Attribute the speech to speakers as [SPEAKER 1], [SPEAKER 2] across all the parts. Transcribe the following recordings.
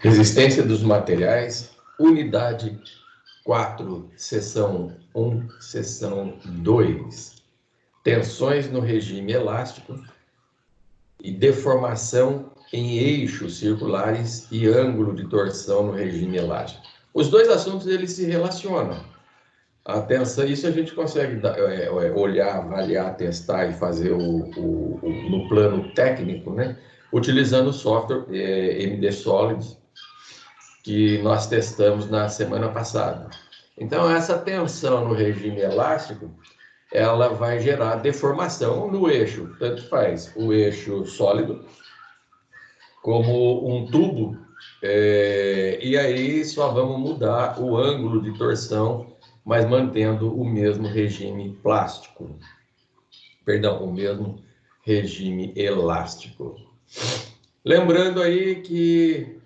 [SPEAKER 1] Resistência dos materiais, unidade 4, seção 1, seção 2. Tensões no regime elástico e deformação em eixos circulares e ângulo de torção no regime elástico. Os dois assuntos eles se relacionam. A tensão, isso a gente consegue olhar, avaliar, testar e fazer no plano técnico, né? Utilizando o software MD Solid, que nós testamos na semana passada. Então, essa tensão no regime elástico, ela vai gerar deformação no eixo, tanto faz o eixo sólido, como um tubo, e aí só vamos mudar o ângulo de torção, mas mantendo o mesmo regime plástico. Perdão, o mesmo regime elástico. Lembrando aí que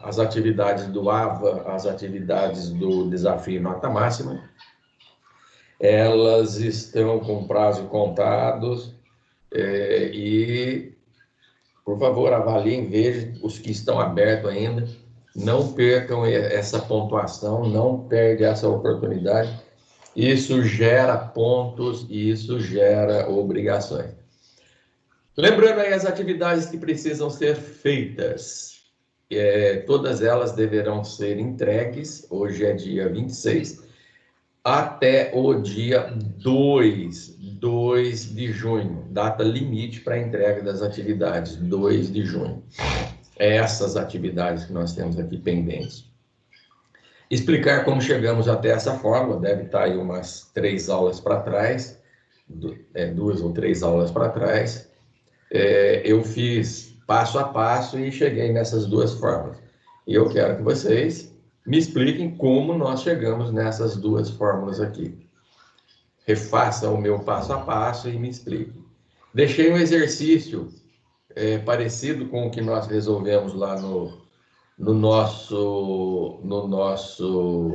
[SPEAKER 1] as atividades do AVA, as atividades do desafio nota máxima, elas estão com prazo contados e, por favor, avaliem, vejam os que estão abertos ainda, não percam essa pontuação, não perde essa oportunidade. Isso gera pontos e isso gera obrigações. Lembrando aí as atividades que precisam ser feitas. Todas elas deverão ser entregues, hoje é dia 26, até o dia 2 de junho, data limite para a entrega das atividades, 2 de junho. Essas atividades que nós temos aqui pendentes. Explicar como chegamos até essa fórmula, deve estar aí umas 3 aulas para trás, 2 ou 3 aulas para trás. Eu fiz passo a passo e cheguei nessas duas fórmulas. E eu quero que vocês me expliquem como nós chegamos nessas duas fórmulas aqui. Refaçam o meu passo a passo e me expliquem. Deixei um exercício parecido com o que nós resolvemos lá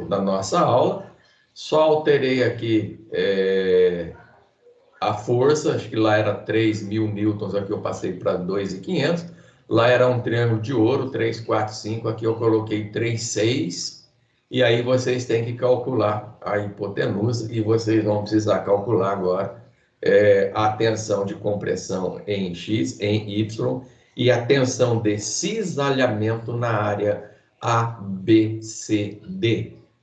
[SPEAKER 1] na nossa aula. Só alterei aqui a força, acho que lá era 3.000 newtons, aqui eu passei para 2.500. Lá era um triângulo de ouro, 3, 4, 5, aqui eu coloquei 3, 6. E aí vocês têm que calcular a hipotenusa e vocês vão precisar calcular agora a tensão de compressão em X, em Y, e a tensão de cisalhamento na área ABCD.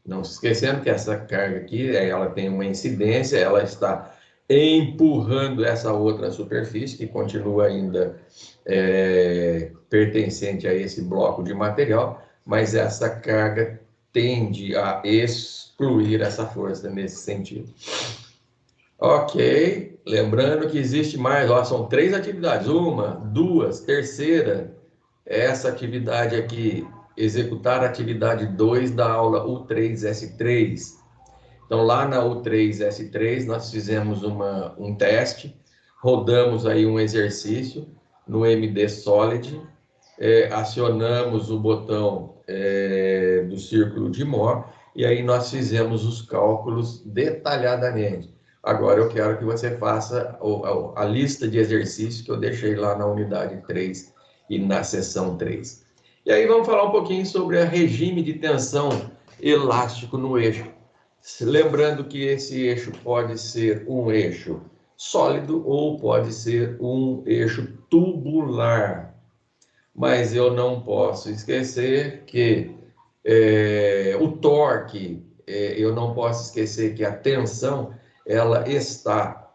[SPEAKER 1] Não se esquecendo que essa carga aqui, ela tem uma incidência, ela está empurrando essa outra superfície, que continua ainda pertencente a esse bloco de material, mas essa carga tende a excluir essa força nesse sentido. Ok, lembrando que existe mais, são 3 atividades, 1, 2, terceira, essa atividade aqui, executar a atividade 2 da aula U3S3. Então, lá na U3S3, nós fizemos um teste, rodamos aí um exercício no MD Solid, acionamos o botão do círculo de Mohr, e aí nós fizemos os cálculos detalhadamente. Agora eu quero que você faça a lista de exercícios que eu deixei lá na unidade 3 e na seção 3. E aí vamos falar um pouquinho sobre o regime de tensão elástico no eixo. Lembrando que esse eixo pode ser um eixo sólido ou pode ser um eixo tubular. Mas eu não posso esquecer que o torque, eu não posso esquecer que a tensão, ela está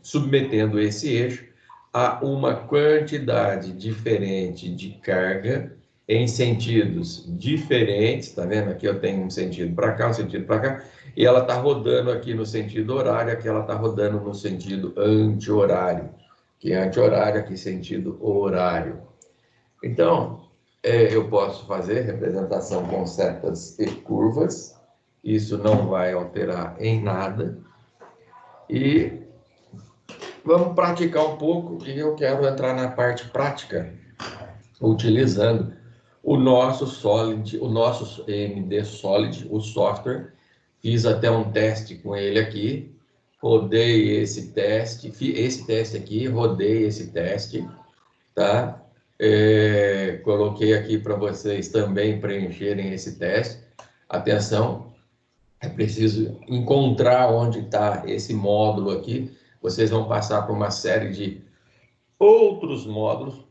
[SPEAKER 1] submetendo esse eixo a uma quantidade diferente de carga em sentidos diferentes, tá vendo? Aqui eu tenho um sentido para cá, um sentido para cá, e ela está rodando aqui no sentido horário, aqui ela está rodando no sentido anti-horário, que é anti-horário, aqui sentido horário. Então, eu posso fazer representação com setas e curvas, isso não vai alterar em nada, e vamos praticar um pouco, e eu quero entrar na parte prática, utilizando o nosso Solid, o nosso MD Solid, o software. Fiz até um teste com ele aqui, rodei esse teste aqui, rodei esse teste, tá? Coloquei aqui para vocês também preencherem esse teste. Atenção, é preciso encontrar onde está esse módulo aqui. Vocês vão passar por uma série de outros módulos,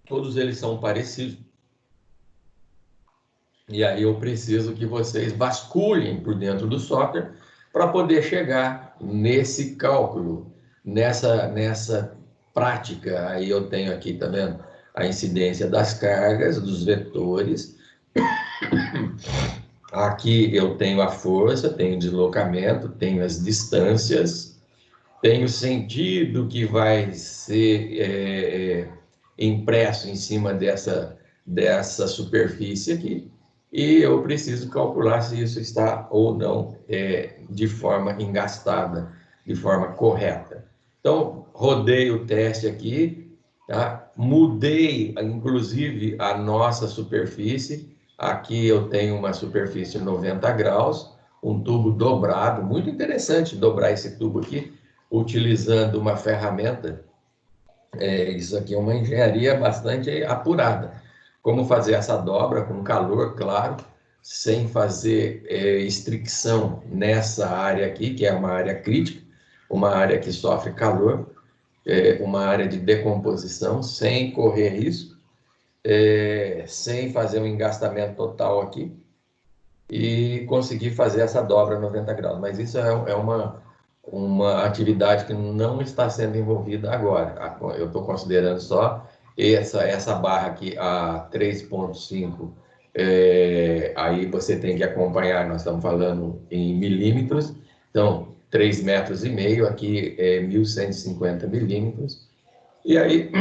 [SPEAKER 1] todos eles são parecidos. E aí eu preciso que vocês vasculhem por dentro do software para poder chegar nesse cálculo, nessa prática. Aí eu tenho aqui, tá vendo? A incidência das cargas, dos vetores. Aqui eu tenho a força, tenho o deslocamento, tenho as distâncias, tenho o sentido que vai ser impresso em cima dessa superfície aqui. E eu preciso calcular se isso está ou não de forma engastada, de forma correta. Então, rodei o teste aqui, tá? Mudei, inclusive, a nossa superfície. Aqui eu tenho uma superfície 90 graus, um tubo dobrado, muito interessante dobrar esse tubo aqui, utilizando uma ferramenta. Isso aqui é uma engenharia bastante apurada. Como fazer essa dobra com calor, claro, sem fazer estricção nessa área aqui, que é uma área crítica, uma área que sofre calor, uma área de decomposição, sem correr risco, sem fazer um engastamento total aqui, e conseguir fazer essa dobra 90 graus. Mas isso é uma atividade que não está sendo envolvida agora. Eu estou considerando só essa barra aqui, a 3,5, aí você tem que acompanhar, nós estamos falando em milímetros, então 3,5 metros, aqui é 1.150 milímetros, e aí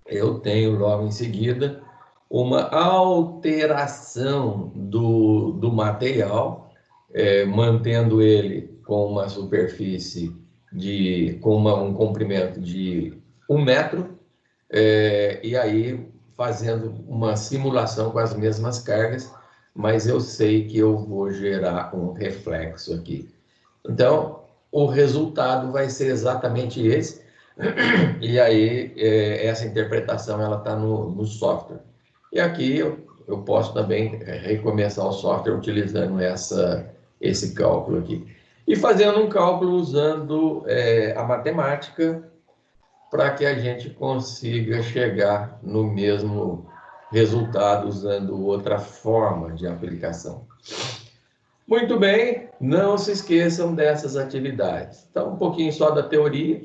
[SPEAKER 1] eu tenho logo em seguida uma alteração do material, mantendo ele com uma superfície com um comprimento de 1 metro, e aí fazendo uma simulação com as mesmas cargas, mas eu sei que eu vou gerar um reflexo aqui. Então, o resultado vai ser exatamente esse, e aí essa interpretação ela está no software. E aqui eu posso também recomeçar o software utilizando esse cálculo aqui. E fazendo um cálculo usando a matemática, para que a gente consiga chegar no mesmo resultado usando outra forma de aplicação. Muito bem, não se esqueçam dessas atividades. Então, um pouquinho só da teoria.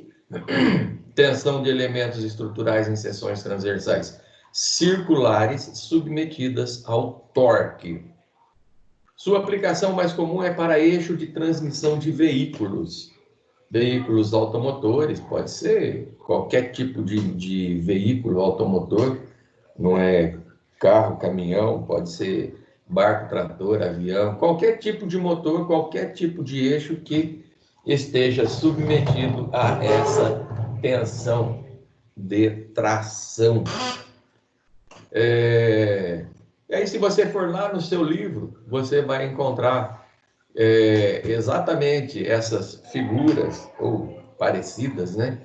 [SPEAKER 1] Tensão de elementos estruturais em seções transversais circulares submetidas ao torque. Sua aplicação mais comum é para eixo de transmissão de veículos. Veículos automotores, pode ser qualquer tipo de veículo automotor, não é carro, caminhão, pode ser barco, trator, avião, qualquer tipo de motor, qualquer tipo de eixo que esteja submetido a essa tensão de tração. E aí, se você for lá no seu livro, você vai encontrar exatamente essas figuras, ou parecidas, né?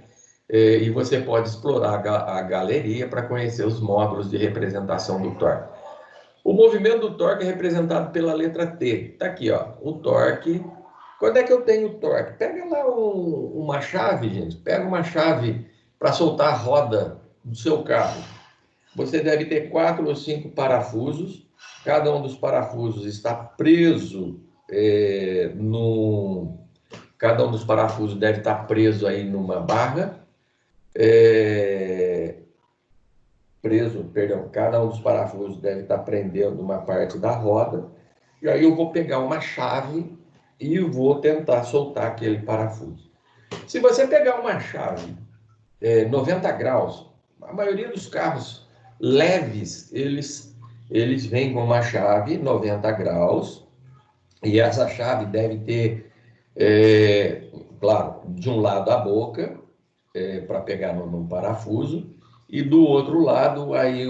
[SPEAKER 1] E você pode explorar a galeria para conhecer os módulos de representação do torque. O movimento do torque é representado pela letra T. Está aqui, ó, o torque. Quando é que eu tenho torque? Pega lá uma chave, gente. Pega uma chave para soltar a roda do seu carro. Você deve ter 4 ou 5 parafusos. Cada um dos parafusos está preso Cada um dos parafusos deve estar preso aí numa barra. Cada um dos parafusos deve estar prendendo uma parte da roda. E aí eu vou pegar uma chave e vou tentar soltar aquele parafuso. Se você pegar uma chave 90 graus, a maioria dos carros leves, eles vêm com uma chave 90 graus, e essa chave deve ter, claro, de um lado a boca, para pegar num parafuso, e do outro lado, aí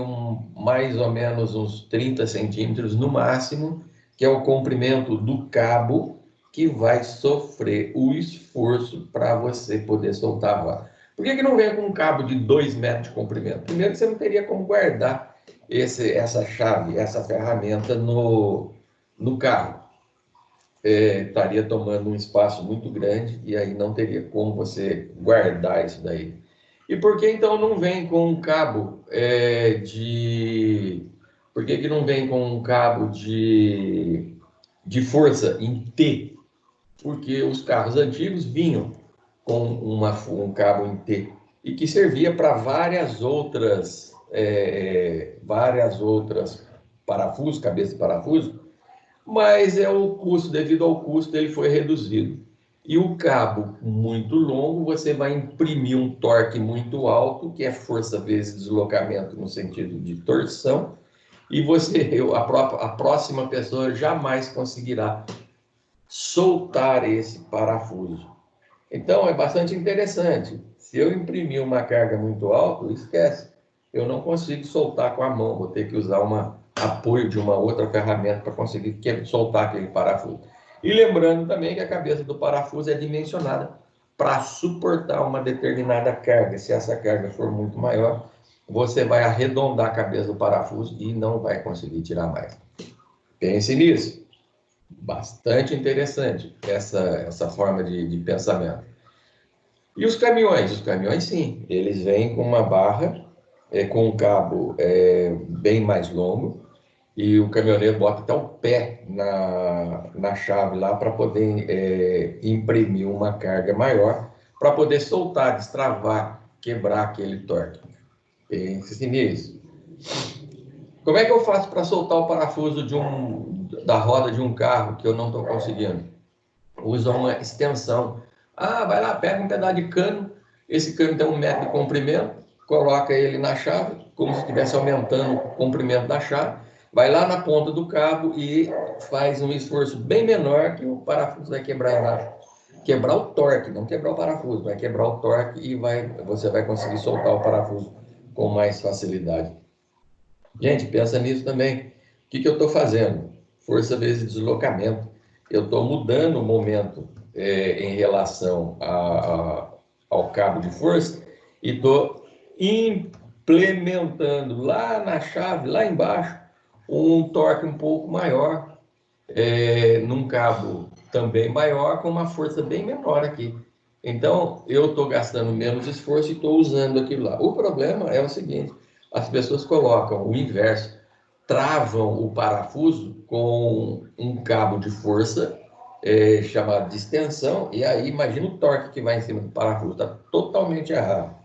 [SPEAKER 1] mais ou menos uns 30 centímetros no máximo, que é o comprimento do cabo que vai sofrer o esforço para você poder soltar a roda. Por que não vem com um cabo de 2 metros de comprimento? Primeiro, você não teria como guardar essa chave, essa ferramenta no carro. Estaria tomando um espaço muito grande e aí não teria como você guardar isso daí. E por que então não vem com um cabo Por que não vem com um cabo de força em T? Porque os carros antigos vinham com um cabo em T e que servia para várias outras parafusos, cabeças de parafuso, mas o custo, devido ao custo, ele foi reduzido. E o cabo muito longo, você vai imprimir um torque muito alto, que é força vezes deslocamento no sentido de torção, e a próxima pessoa jamais conseguirá soltar esse parafuso. Então, é bastante interessante. Se eu imprimir uma carga muito alta, esquece. Eu não consigo soltar com a mão, vou ter que usar apoio de uma outra ferramenta para conseguir soltar aquele parafuso. E lembrando também que a cabeça do parafuso é dimensionada para suportar uma determinada carga. Se essa carga for muito maior, você vai arredondar a cabeça do parafuso e não vai conseguir tirar mais. Pense nisso. Bastante interessante essa forma de pensamento. E os caminhões? Os caminhões, sim, eles vêm com uma barra, com um cabo bem mais longo, e o caminhoneiro bota até o pé na chave lá para poder imprimir uma carga maior, para poder soltar, destravar, quebrar aquele torque. Pense nisso. Como é que eu faço para soltar o parafuso da roda de um carro que eu não estou conseguindo? Usa uma extensão. Vai lá, pega um pedaço de cano, esse cano tem 1 metro de comprimento, coloca ele na chave, como se estivesse aumentando o comprimento da chave, vai lá na ponta do cabo e faz um esforço bem menor que o parafuso vai quebrar embaixo. Quebrar o torque, não quebrar o parafuso, vai quebrar o torque e você vai conseguir soltar o parafuso com mais facilidade. Gente, pensa nisso também. O que eu estou fazendo? Força vezes deslocamento. Eu estou mudando o momento em relação ao cabo de força e estou implementando lá na chave, lá embaixo, um torque um pouco maior, num cabo também maior, com uma força bem menor aqui. Então, eu estou gastando menos esforço e estou usando aquilo lá. O problema é o seguinte, as pessoas colocam o inverso, travam o parafuso com um cabo de força, chamado de extensão, e aí imagina o torque que vai em cima do parafuso, está totalmente errado.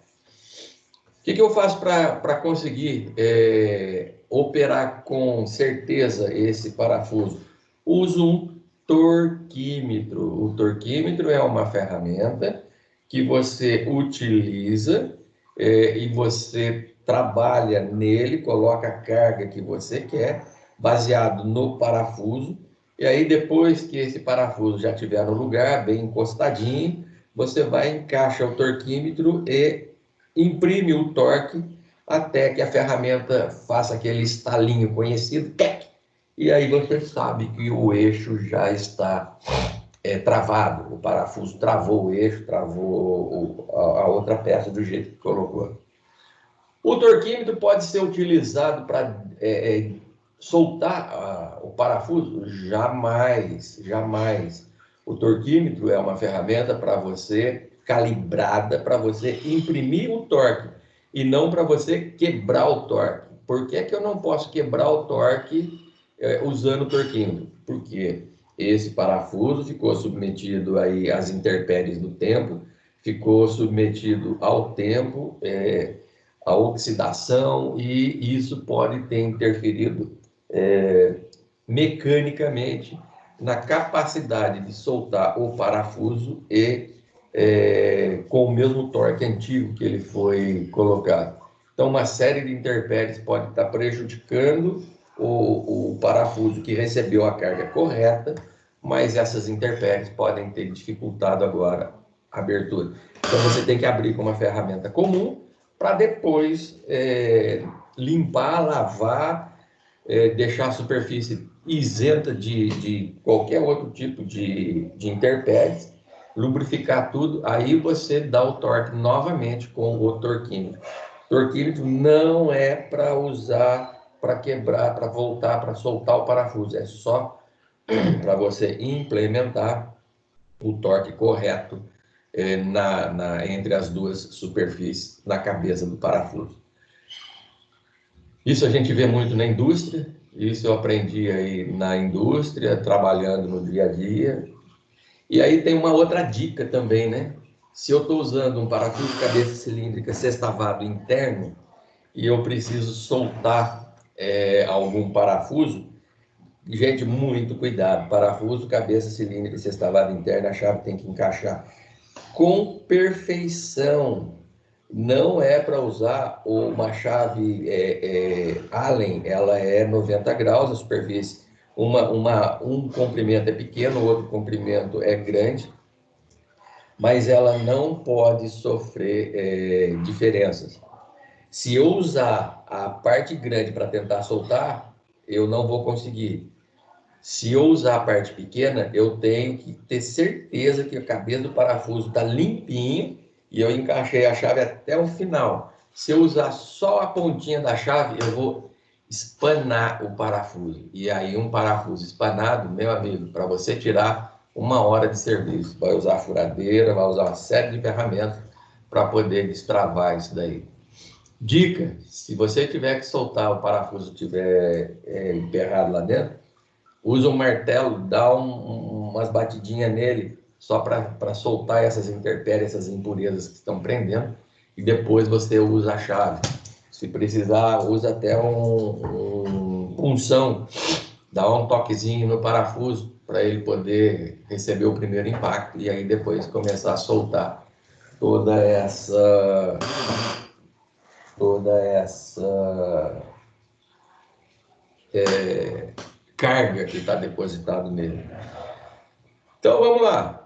[SPEAKER 1] O que eu faço para conseguir operar com certeza esse parafuso? Uso um torquímetro. O torquímetro é uma ferramenta que você utiliza e você trabalha nele, coloca a carga que você quer, baseado no parafuso, e aí depois que esse parafuso já estiver no lugar, bem encostadinho, você vai, encaixa o torquímetro e imprime o torque até que a ferramenta faça aquele estalinho conhecido, tec, e aí você sabe que o eixo já está travado, o parafuso travou o eixo, travou a outra peça do jeito que colocou. O torquímetro pode ser utilizado para soltar o parafuso? Jamais, jamais. O torquímetro é uma ferramenta para você, calibrada para você imprimir o torque e não para você quebrar o torque. Por que eu não posso quebrar o torque usando o torquímetro? Porque esse parafuso ficou submetido aí às intempéries do tempo, ficou submetido ao tempo, à oxidação, e isso pode ter interferido mecanicamente na capacidade de soltar o parafuso com o mesmo torque antigo que ele foi colocado. Então, uma série de intempéries pode estar prejudicando o parafuso que recebeu a carga correta, mas essas intempéries podem ter dificultado agora a abertura. Então, você tem que abrir com uma ferramenta comum para depois limpar, lavar, deixar a superfície isenta de qualquer outro tipo de intempéries, lubrificar tudo, aí você dá o torque novamente com o torquímetro. Torquímetro não é para usar, para quebrar, para voltar, para soltar o parafuso, é só para você implementar o torque correto entre as duas superfícies na cabeça do parafuso. Isso a gente vê muito na indústria, isso eu aprendi aí na indústria, trabalhando no dia a dia. E aí tem uma outra dica também, né? Se eu estou usando um parafuso de cabeça cilíndrica sextavado interno e eu preciso soltar algum parafuso, gente, muito cuidado. Parafuso, cabeça cilíndrica sextavado interno, a chave tem que encaixar com perfeição. Não é para usar uma chave Allen, ela é 90 graus a superfície. Um comprimento é pequeno, o outro comprimento é grande, mas ela não pode sofrer diferenças. Se eu usar a parte grande para tentar soltar, eu não vou conseguir. Se eu usar a parte pequena, eu tenho que ter certeza que a cabeça do parafuso está limpinho e eu encaixei a chave até o final. Se eu usar só a pontinha da chave, eu vou espanar o parafuso. E aí um parafuso espanado, meu amigo, para você tirar 1 hora de serviço. Vai usar furadeira, vai usar uma série de ferramentas para poder destravar isso daí. Dica, se você tiver que soltar o parafuso, estiver emperrado lá dentro, usa um martelo, dá umas batidinhas nele, só para soltar essas intempéries, essas impurezas que estão prendendo, e depois você usa a chave. Se precisar, usa até um punção, dá um toquezinho no parafuso, para ele poder receber o primeiro impacto, e aí depois começar a soltar toda essa carga que está depositada nele. Então vamos lá.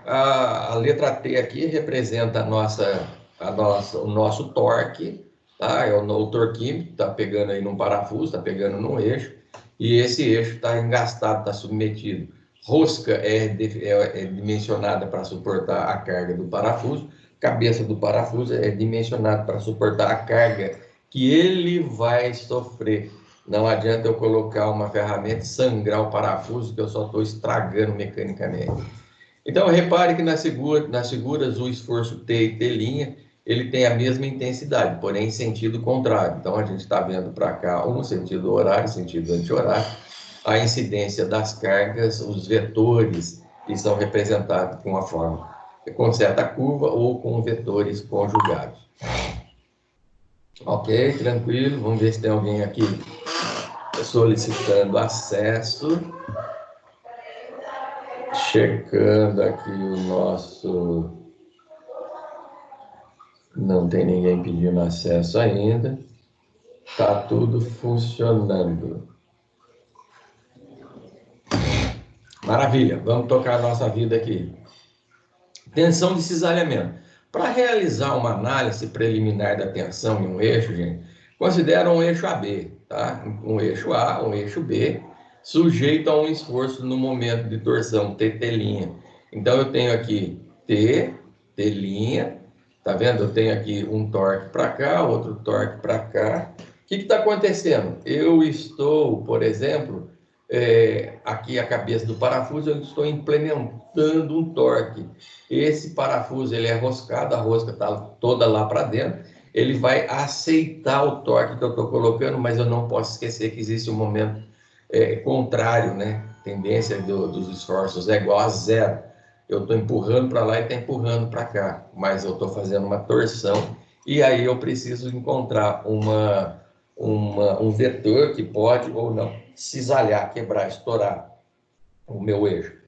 [SPEAKER 1] A letra T aqui representa o nosso torque, tá? É o torquímetro, está pegando aí num parafuso, está pegando num eixo, e esse eixo está engastado, está submetido. Rosca é dimensionada para suportar a carga do parafuso, cabeça do parafuso é dimensionada para suportar a carga que ele vai sofrer. Não adianta eu colocar uma ferramenta e sangrar o parafuso, que eu só estou estragando mecanicamente. Então, repare que nas seguras, o esforço T e T', ele tem a mesma intensidade, porém em sentido contrário. Então, a gente está vendo para cá um sentido horário, sentido anti-horário, a incidência das cargas, os vetores que são representados com a forma com seta curva ou com vetores conjugados. Ok, tranquilo. Vamos ver se tem alguém aqui solicitando acesso. Checando aqui o nosso... Não tem ninguém pedindo acesso ainda. Tá tudo funcionando. Maravilha, vamos tocar a nossa vida aqui. Tensão de cisalhamento. Para realizar uma análise preliminar da tensão em um eixo, gente, considera um eixo AB, tá? Um eixo A, um eixo B, sujeito a um esforço no momento de torção, TT'. Então, eu tenho aqui T', tá vendo? Eu tenho aqui um torque para cá, outro torque para cá. O que está acontecendo? Eu estou, por exemplo, aqui a cabeça do parafuso, eu estou implementando um torque. Esse parafuso ele é roscado, a rosca está toda lá para dentro, ele vai aceitar o torque que eu estou colocando, mas eu não posso esquecer que existe um momento contrário, né? Tendência dos esforços é igual a zero. Eu estou empurrando para lá e está empurrando para cá, mas eu estou fazendo uma torção, e aí eu preciso encontrar um vetor que pode ou não cisalhar, quebrar, estourar o meu eixo.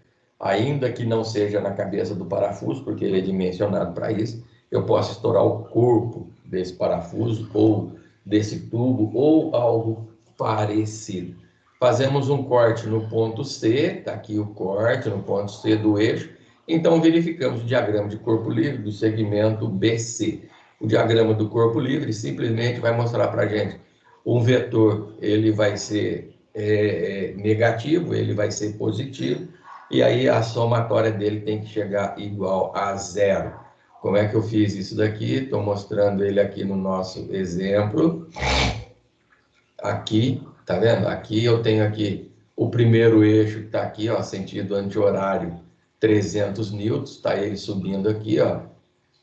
[SPEAKER 1] Ainda que não seja na cabeça do parafuso, porque ele é dimensionado para isso, eu posso estourar o corpo desse parafuso ou desse tubo ou algo parecido. Fazemos um corte no ponto C, está aqui o corte no ponto C do eixo, então verificamos o diagrama de corpo livre do segmento BC. O diagrama do corpo livre simplesmente vai mostrar para a gente um vetor, ele vai ser negativo, ele vai ser positivo, e aí a somatória dele tem que chegar igual a zero. Como é que eu fiz isso daqui? Estou mostrando ele aqui no nosso exemplo. Aqui, tá vendo? Aqui eu tenho aqui o primeiro eixo que está aqui, ó, sentido anti-horário, 300 newtons, está ele subindo aqui,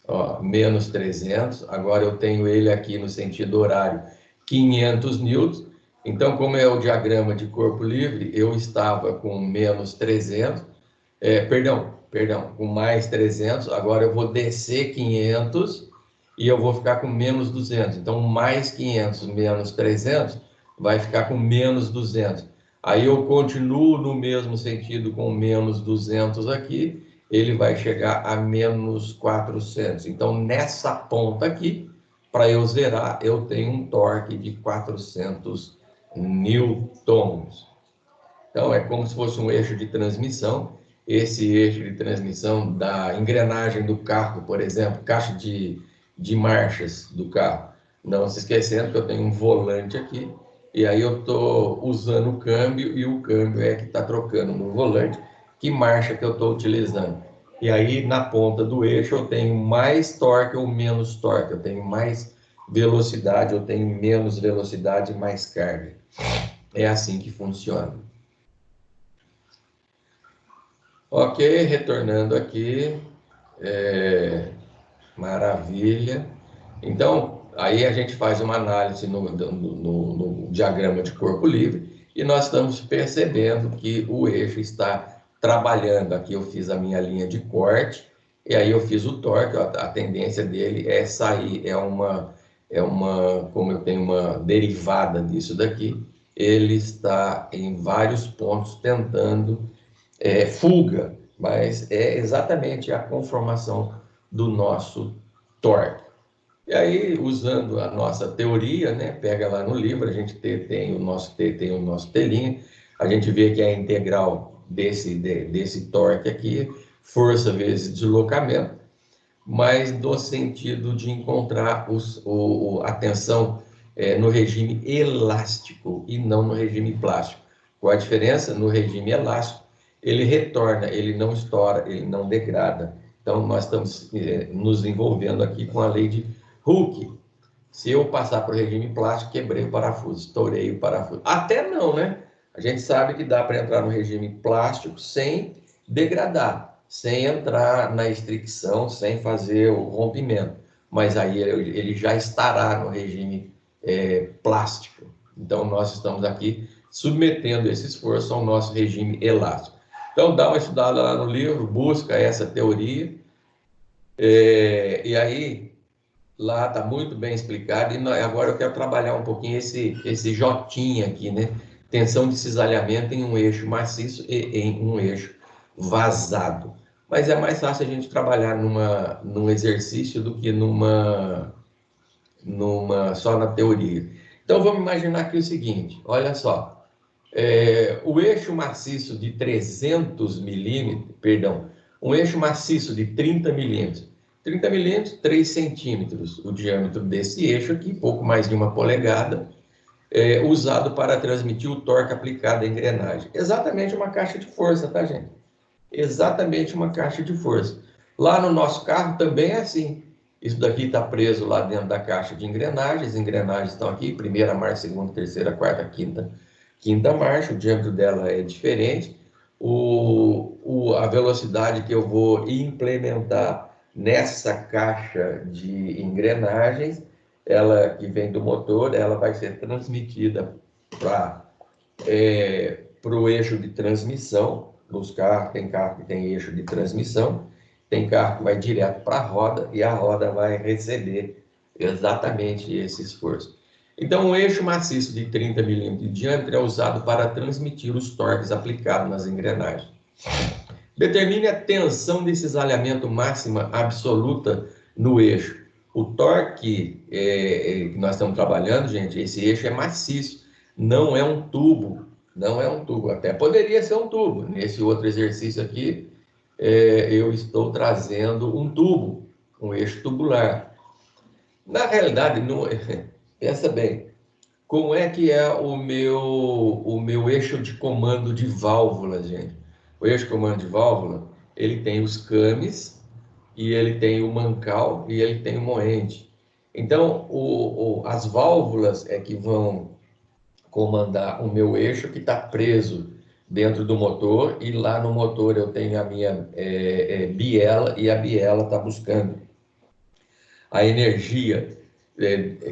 [SPEAKER 1] ó, menos 300. Agora eu tenho ele aqui no sentido horário, 500 newtons. Então, como é o diagrama de corpo livre, eu estava com menos 300, perdão, com mais 300, agora eu vou descer 500 e eu vou ficar com menos 200. Então, mais 500 menos 300 vai ficar com menos 200. Aí eu continuo no mesmo sentido com menos 200 aqui, ele vai chegar a menos 400. Então, nessa ponta aqui, para eu zerar, eu tenho um torque de 400 newtons. Então, é como se fosse um eixo de transmissão. Esse eixo de transmissão da engrenagem do carro, por exemplo, caixa de marchas do carro. Não se esquecendo que eu tenho um volante aqui, e aí eu estou usando o câmbio, e o câmbio é que está trocando no volante que marcha que eu estou utilizando. E aí, na ponta do eixo, eu tenho mais torque ou menos torque, eu tenho mais velocidade, eu tenho menos velocidade, mais carga. É assim que funciona. Ok, retornando aqui, maravilha. Então, aí a gente faz uma análise no diagrama de corpo livre e nós estamos percebendo que o eixo está trabalhando. Aqui eu fiz a minha linha de corte e aí eu fiz o torque. A tendência dele é sair, como eu tenho uma derivada disso daqui, ele está em vários pontos tentando fuga, mas é exatamente a conformação do nosso torque. E aí, usando a nossa teoria, né, pega lá no livro, a gente tem o nosso T, tem o nosso telinha, a gente vê que é a integral desse torque aqui, força vezes deslocamento, mas no sentido de encontrar a tensão no regime elástico e não no regime plástico. Qual a diferença? No regime elástico, ele retorna, ele não estoura, ele não degrada. Então, nós estamos nos envolvendo aqui com a lei de Hooke. Se eu passar para o regime plástico, quebrei o parafuso, estourei o parafuso. Até não, né? A gente sabe que dá para entrar no regime plástico sem degradar, sem entrar na estricção, sem fazer o rompimento. Mas aí ele já estará no regime plástico. Então, nós estamos aqui submetendo esse esforço ao nosso regime elástico. Então, dá uma estudada lá no livro, busca essa teoria, e aí lá está muito bem explicado, e agora eu quero trabalhar um pouquinho esse jotinha aqui, né? Tensão de cisalhamento em um eixo maciço e em um eixo vazado. Mas é mais fácil a gente trabalhar num exercício do que só na teoria. Então, vamos imaginar aqui o seguinte, olha só, o eixo maciço de 300 milímetros, perdão, um eixo maciço de 30 milímetros, 30 milímetros, 3 centímetros, o diâmetro desse eixo aqui, pouco mais de 1 polegada, usado para transmitir o torque aplicado à engrenagem. Exatamente uma caixa de força, tá, gente? Exatamente uma caixa de força. Lá no nosso carro também é assim. Isso daqui está preso lá dentro da caixa de engrenagens. As engrenagens estão aqui, primeira marcha, segunda, terceira, quarta, quinta marcha. O diâmetro dela é diferente. A velocidade que eu vou implementar nessa caixa de engrenagens, ela que vem do motor, ela vai ser transmitida para o eixo de transmissão. Nos carros, tem carro que tem eixo de transmissão, tem carro que vai direto para a roda e a roda vai receber exatamente esse esforço. Então, o eixo maciço de 30 milímetros de diâmetro é usado para transmitir os torques aplicados nas engrenagens. Determine a tensão de cisalhamento máxima absoluta no eixo. O torque que nós estamos trabalhando, gente, esse eixo é maciço, não é um tubo, não é um tubo, até poderia ser um tubo. Nesse outro exercício aqui, eu estou trazendo um tubo, um eixo tubular. Na realidade, pensa bem, como é que é o meu eixo de comando de válvulas, gente? O eixo comando de válvula, ele tem os cames, e ele tem o mancal, e ele tem o moente. Então, as válvulas é que vão comandar o meu eixo, que está preso dentro do motor, e lá no motor eu tenho a minha biela, e a biela está buscando a energia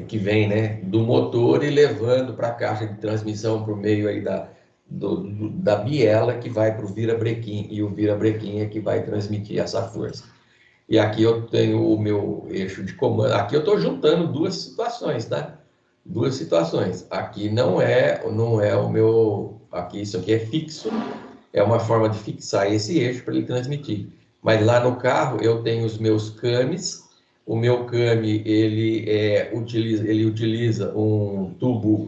[SPEAKER 1] que vem, né, do motor e levando para a caixa de transmissão por meio aí da biela, que vai para o virabrequim, e o virabrequim é que vai transmitir essa força. E aqui eu tenho o meu eixo de comando. Aqui eu estou juntando duas situações, tá? Duas situações. Aqui não é o meu. Aqui, isso aqui é fixo, é uma forma de fixar esse eixo para ele transmitir. Mas lá no carro eu tenho os meus cames. O meu came ele utiliza um tubo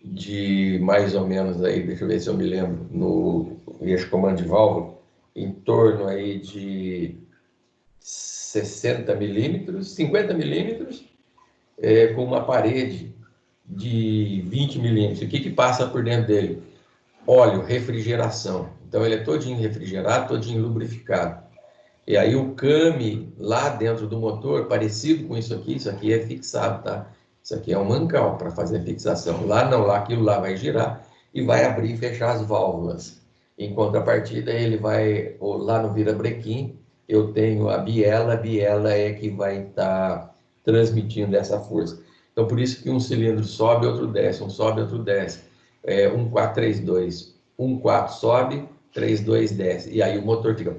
[SPEAKER 1] de mais ou menos aí, deixa eu ver se eu me lembro, no eixo comando de válvula, em torno aí de 60 milímetros, 50 milímetros, com uma parede de 20 milímetros. O que passa por dentro dele? Óleo, refrigeração. Então ele é todinho refrigerado, todinho lubrificado. E aí o came lá dentro do motor, parecido com isso aqui é fixado, tá? Isso aqui é um mancal para fazer a fixação. Lá não, lá aquilo lá vai girar e vai abrir e fechar as válvulas. Em contrapartida, ele vai, lá no virabrequim, eu tenho a biela é que vai estar transmitindo essa força. Então, por isso que um cilindro sobe, outro desce, um sobe, outro desce. 1, 4, 3, 2. 1, 4 sobe, 3, 2 desce. E aí o motor fica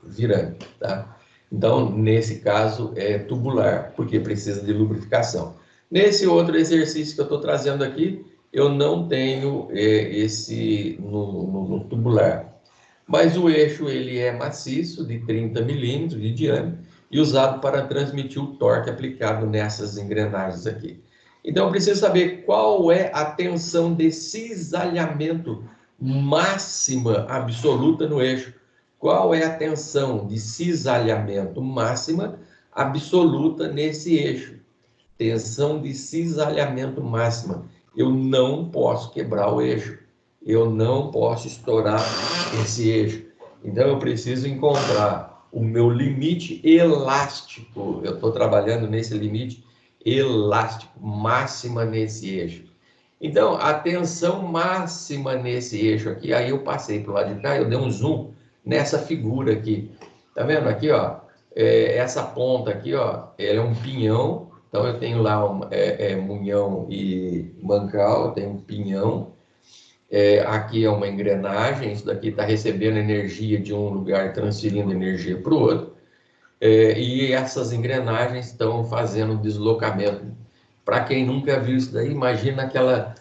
[SPEAKER 1] virando, tá? Então, nesse caso, é tubular, porque precisa de lubrificação. Nesse outro exercício que eu estou trazendo aqui, eu não tenho esse no tubular. Mas o eixo ele é maciço, de 30 milímetros de diâmetro, e usado para transmitir o torque aplicado nessas engrenagens aqui. Então, eu preciso saber qual é a tensão de cisalhamento máxima absoluta no eixo. Qual é a tensão de cisalhamento máxima absoluta nesse eixo? Tensão de cisalhamento máxima. Eu não posso quebrar o eixo. Eu não posso estourar esse eixo. Então, eu preciso encontrar o meu limite elástico. Eu estou trabalhando nesse limite elástico, máxima nesse eixo. Então, a tensão máxima nesse eixo aqui, aí eu passei para o lado de cá, eu dei um zoom nessa figura aqui. Tá vendo aqui, ó? Essa ponta aqui, ó, ela é um pinhão. Então, eu tenho lá munhão e mancal, eu tenho um pinhão. Aqui é uma engrenagem, isso daqui está recebendo energia de um lugar, transferindo energia para o outro. E essas engrenagens estão fazendo deslocamento. Para quem nunca viu isso daí, imagina aquela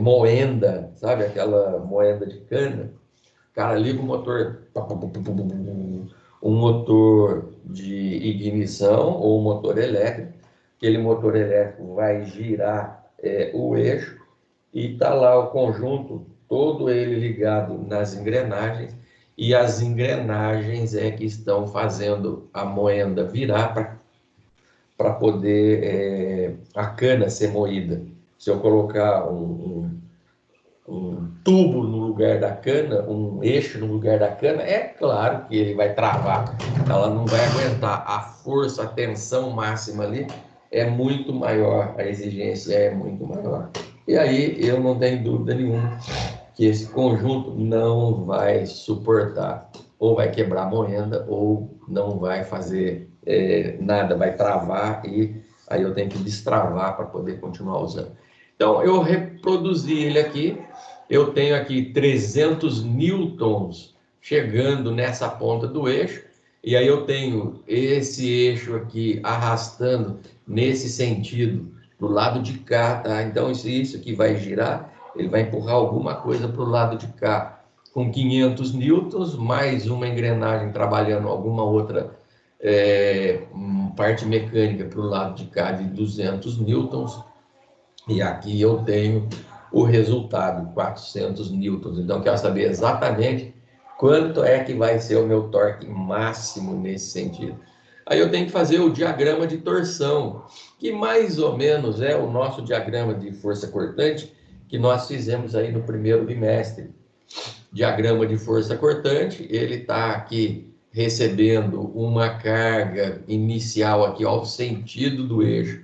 [SPEAKER 1] moenda, sabe? Aquela moenda de cana. O cara liga o motor, um motor de ignição ou um motor elétrico. Aquele motor elétrico vai girar o eixo e está lá o conjunto, todo ele ligado nas engrenagens, e as engrenagens é que estão fazendo a moenda virar para poder a cana ser moída. Se eu colocar um tubo no lugar da cana, um eixo no lugar da cana, é claro que ele vai travar, ela não vai aguentar. A força, a tensão máxima ali é muito maior, a exigência é muito maior. E aí eu não tenho dúvida nenhuma que esse conjunto não vai suportar, ou vai quebrar a moenda, ou não vai fazer nada, vai travar, e aí eu tenho que destravar para poder continuar usando. Então, eu reproduzi ele aqui, eu tenho aqui 300 newtons chegando nessa ponta do eixo, e aí eu tenho esse eixo aqui arrastando nesse sentido, do lado de cá, tá? Então, isso aqui vai girar, ele vai empurrar alguma coisa para o lado de cá, com 500 newtons, mais uma engrenagem trabalhando alguma outra parte mecânica para o lado de cá de 200 newtons, e aqui eu tenho o resultado, 400 newtons. Então, eu quero saber exatamente quanto é que vai ser o meu torque máximo nesse sentido. Aí eu tenho que fazer o diagrama de torção, que mais ou menos é o nosso diagrama de força cortante, que nós fizemos aí no primeiro bimestre. Diagrama de força cortante, ele está aqui recebendo uma carga inicial aqui, ó, o sentido do eixo.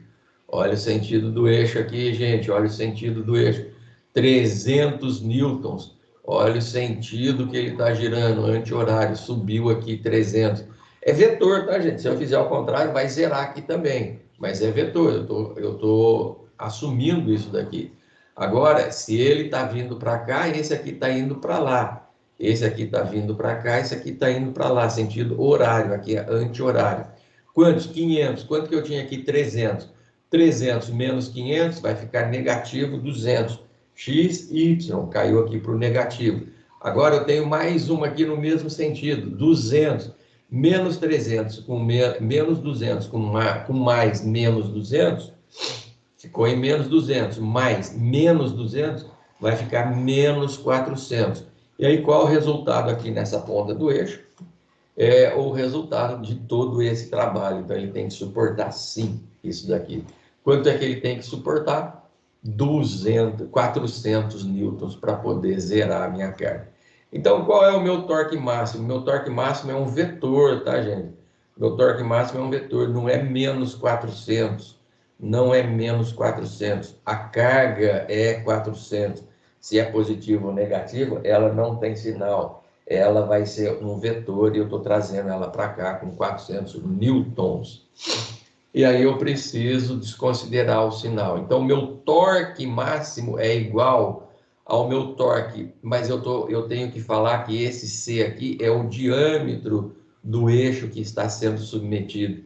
[SPEAKER 1] Olha o sentido do eixo aqui, gente, olha o sentido do eixo. 300 newtons, olha o sentido que ele está girando, anti-horário, subiu aqui 300. É vetor, tá, gente? Se eu fizer ao contrário, vai zerar aqui também, mas é vetor, eu tô assumindo isso daqui. Agora, se ele está vindo para cá, esse aqui está indo para lá. Esse aqui está vindo para cá, esse aqui está indo para lá, sentido horário, aqui é anti-horário. Quantos? 500. Quanto que eu tinha aqui? 300. 300 menos 500 vai ficar negativo 200. X, Y, caiu aqui para o negativo. Agora eu tenho mais uma aqui no mesmo sentido, 200. Menos 300 com menos 200 com mais menos 200, ficou em menos 200, mais menos 200, vai ficar menos 400. E aí, qual o resultado aqui nessa ponta do eixo? É o resultado de todo esse trabalho. Então, ele tem que suportar, sim, isso daqui. Quanto é que ele tem que suportar? 400 newtons para poder zerar a minha carga. Então, qual é o meu torque máximo? Meu torque máximo é um vetor, tá, gente? Meu torque máximo é um vetor, não é menos 400. Não é menos 400. A carga é 400. Se é positivo ou negativo, ela não tem sinal. Ela vai ser um vetor e eu estou trazendo ela para cá com 400 newtons. E aí eu preciso desconsiderar o sinal. Então, meu torque máximo é igual ao meu torque, mas eu tenho que falar que esse C aqui é o diâmetro do eixo que está sendo submetido.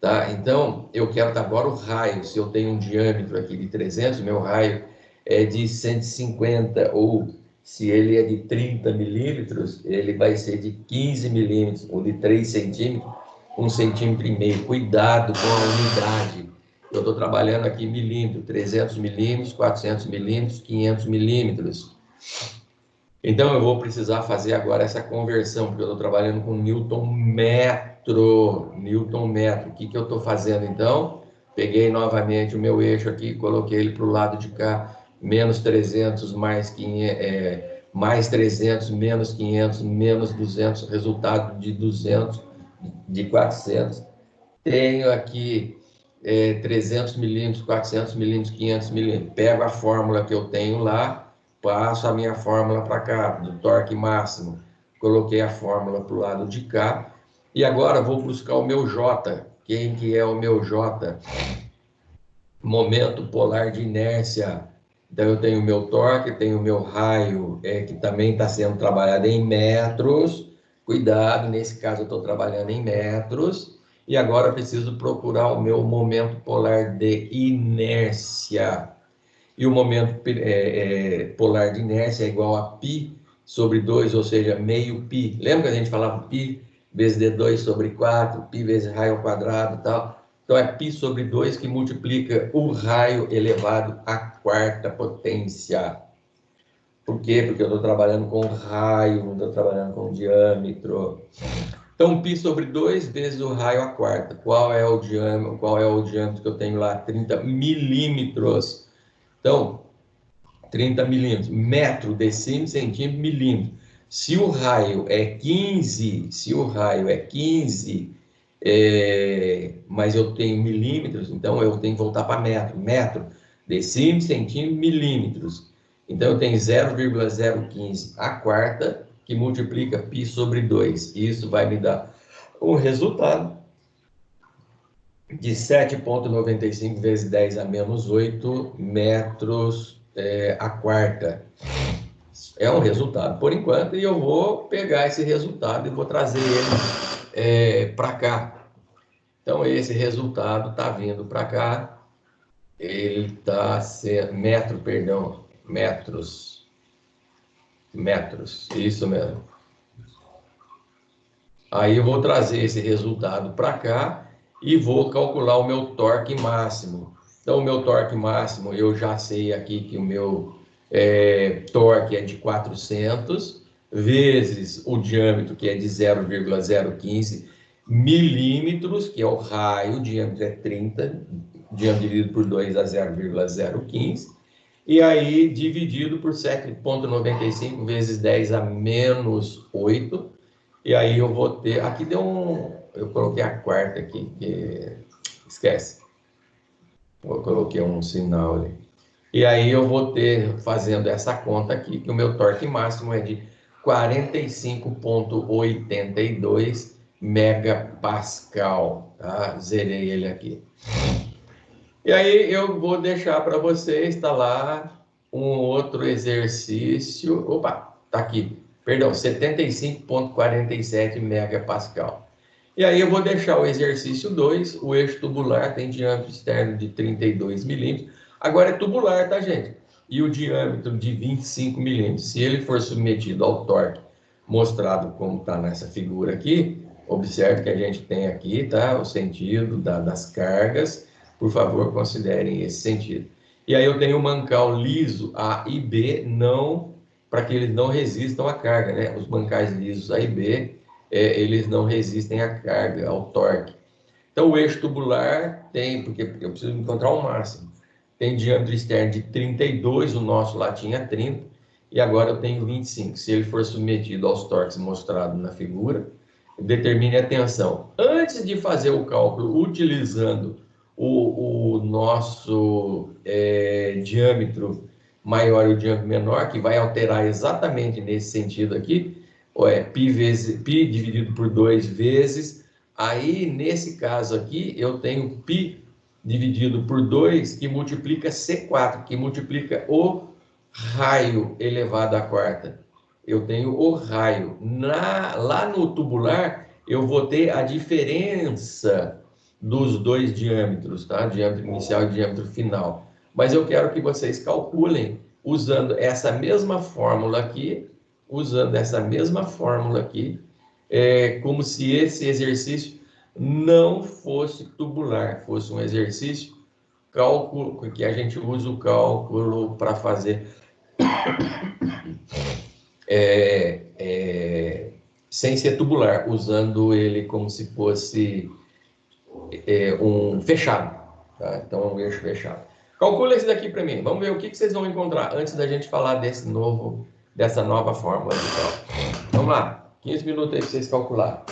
[SPEAKER 1] Tá? Então, eu quero agora o raio. Se eu tenho um diâmetro aqui de 300, meu raio é de 150, ou se ele é de 30 milímetros, ele vai ser de 15 milímetros, ou de 3 centímetros, 1,5 centímetros. Cuidado com a unidade. Eu estou trabalhando aqui milímetro, 300 milímetros, 400 milímetros, 500 milímetros. Então, eu vou precisar fazer agora essa conversão, porque eu estou trabalhando com Newton metro. Newton metro. O que eu estou fazendo, então? Peguei novamente o meu eixo aqui, coloquei ele para o lado de cá, menos 300, mais 500, mais 300, menos 500, menos 200, resultado de 200, de 400. Tenho aqui 300 milímetros, 400 milímetros, 500 milímetros. Pego a fórmula que eu tenho lá, passo a minha fórmula para cá, do torque máximo. Coloquei a fórmula para o lado de cá. E agora vou buscar o meu J. Quem que é o meu J? Momento polar de inércia. Então, eu tenho o meu torque, tenho o meu raio, que também está sendo trabalhado em metros. Cuidado, nesse caso eu estou trabalhando em metros. E agora eu preciso procurar o meu momento polar de inércia. E o momento polar de inércia é igual a π sobre 2, ou seja, meio π. Lembra que a gente falava π vezes d2 sobre 4, π vezes raio ao quadrado e tal? Então, é π sobre 2 que multiplica o raio elevado à quarta potência. Por quê? Porque eu estou trabalhando com raio, não estou trabalhando com diâmetro. Então, π sobre 2 vezes o raio à quarta. Qual é o diâmetro que eu tenho lá? 30 milímetros. Então, 30 milímetros, metro, decímetro, centímetro, milímetro. Se o raio é 15, mas eu tenho milímetros, então eu tenho que voltar para metro. Metro, decímetro, centímetro, milímetros. Então, eu tenho 0,015 a quarta, que multiplica π sobre 2. Isso vai me dar um resultado de 7,95 vezes 10 a menos 8 metros a quarta. É um resultado por enquanto, e eu vou pegar esse resultado e vou trazer ele para cá. Então, esse resultado está vindo para cá, ele está sendo metros, isso mesmo. Aí eu vou trazer esse resultado para cá e vou calcular o meu torque máximo. Então, o meu torque máximo, eu já sei aqui que o meu torque é de 400, vezes o diâmetro, que é de 0,015 milímetros, que é o raio, o diâmetro é 30, diâmetro dividido por 2 dá 0,015, e aí dividido por 7,95 vezes 10 a menos 8, e aí eu vou ter, aqui deu eu coloquei a quarta aqui, que esquece, eu coloquei um sinal ali. E aí eu vou ter, fazendo essa conta aqui, que o meu torque máximo é de 45,82 megapascal, tá? Zerei ele aqui. E aí eu vou deixar para você instalar um outro exercício. Opa, tá aqui. Perdão, 75,47 megapascal. E aí eu vou deixar o exercício 2, o eixo tubular tem diâmetro externo de 32 milímetros. Agora é tubular, tá, gente? E o diâmetro de 25 milímetros. Se ele for submetido ao torque mostrado como está nessa figura aqui, observe que a gente tem aqui, tá, o sentido das cargas. Por favor, considerem esse sentido. E aí eu tenho o mancal liso A e B, não, para que eles não resistam à carga, né? Os mancais lisos A e B, eles não resistem à carga, ao torque. Então, o eixo tubular tem, porque eu preciso encontrar o máximo, tem diâmetro externo de 32, o nosso lá tinha 30, e agora eu tenho 25. Se ele for submetido aos torques mostrados na figura, determine a tensão. Antes de fazer o cálculo utilizando o nosso diâmetro maior e o diâmetro menor, que vai alterar exatamente nesse sentido aqui, π dividido por 2 vezes, aí nesse caso aqui eu tenho π dividido por 2 que multiplica C4, que multiplica o raio elevado à quarta. Eu tenho o raio. Lá no tubular eu vou ter a diferença dos dois diâmetros, tá? Diâmetro inicial e diâmetro final. Mas eu quero que vocês calculem usando essa mesma fórmula aqui, como se esse exercício não fosse tubular, fosse um exercício cálculo, que a gente usa o cálculo para fazer sem ser tubular, usando ele como se fosse um fechado, tá? Então, um eixo fechado. Calcula esse daqui para mim. Vamos ver o que vocês vão encontrar antes da gente falar dessa nova fórmula de cálculo. Vamos lá, 15 minutos aí para vocês calcular.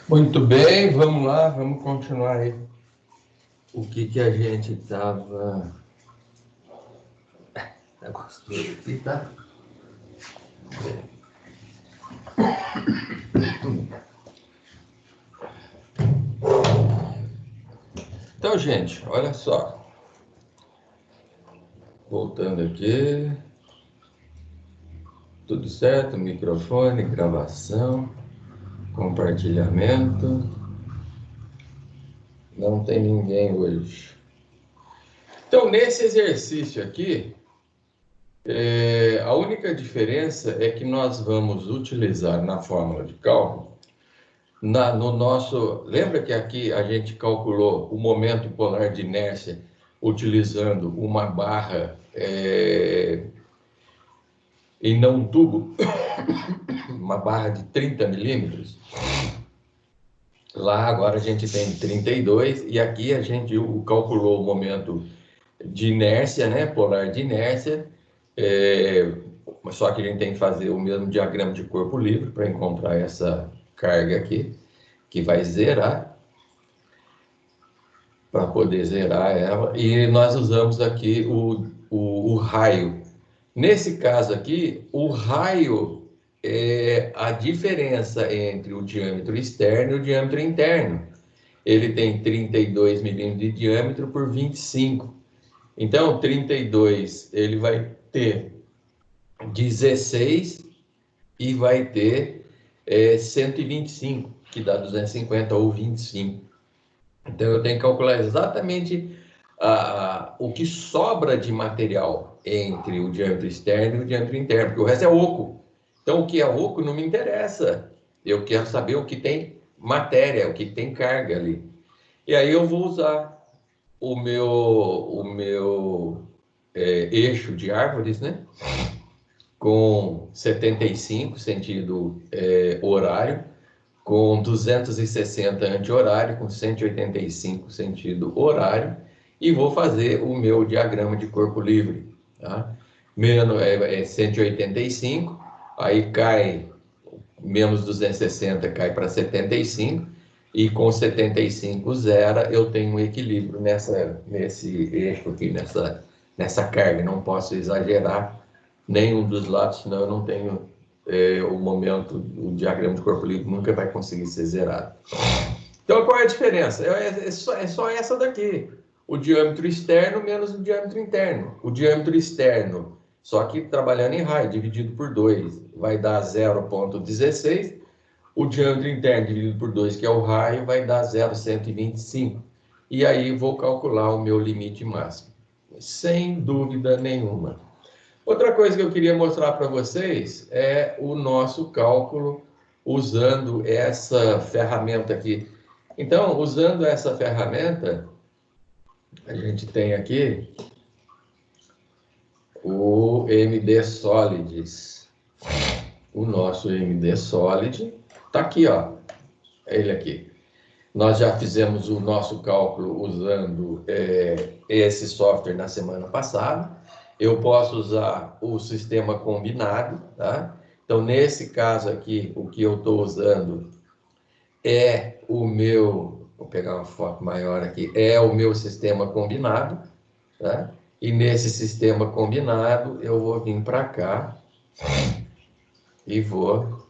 [SPEAKER 1] Muito bem, vamos lá, vamos continuar aí. O que a gente estava... Tá gostoso aqui, tá? Então, gente, olha só. Voltando aqui. Tudo certo? Microfone, gravação, compartilhamento. Não tem ninguém hoje. Então, nesse exercício aqui, a única diferença é que nós vamos utilizar na fórmula de cálculo, no nosso... Lembra que aqui a gente calculou o momento polar de inércia utilizando uma barra e não um tubo, uma barra de 30 milímetros? Lá agora a gente tem 32 e aqui a gente calculou o momento de inércia, né, polar de inércia, só que a gente tem que fazer o mesmo diagrama de corpo livre para encontrar essa carga aqui, que vai zerar, para poder zerar ela, e nós usamos aqui o raio. Nesse caso aqui, o raio é a diferença entre o diâmetro externo e o diâmetro interno. Ele tem 32 milímetros de diâmetro por 25. Então, 32, ele vai ter 16 e vai ter 125, que dá 250 ou 25. Então, eu tenho que calcular exatamente o que sobra de material entre o diâmetro externo e o diâmetro interno, porque o resto é oco. Então, o que é oco não me interessa. Eu quero saber o que tem matéria, o que tem carga ali. E aí eu vou usar o meu eixo de árvores, né? Com 75 sentido horário, com 260 anti-horário, com 185 sentido horário, e vou fazer o meu diagrama de corpo livre, tá? Menos 185, aí cai menos 260, cai para 75, e com 75 zero eu tenho um equilíbrio nesse eixo aqui, nessa carga. Não posso exagerar nenhum dos lados, senão eu não tenho o momento, o diagrama de corpo livre nunca vai conseguir ser zerado. Então, qual é a diferença? É só essa daqui. O diâmetro externo menos o diâmetro interno. O diâmetro externo, só que trabalhando em raio, dividido por 2, vai dar 0,16. O diâmetro interno dividido por 2, que é o raio, vai dar 0,125. E aí vou calcular o meu limite máximo, sem dúvida nenhuma. Outra coisa que eu queria mostrar para vocês é o nosso cálculo usando essa ferramenta aqui. Então, usando essa ferramenta, a gente tem aqui o MD Solids. O nosso MD Solid está aqui, ó. Ele aqui. Nós já fizemos o nosso cálculo usando esse software na semana passada. Eu posso usar o sistema combinado, tá? Então, nesse caso aqui, o que eu estou usando é o meu... Vou pegar uma foto maior aqui. É o meu sistema combinado, tá? E nesse sistema combinado, eu vou vir para cá e vou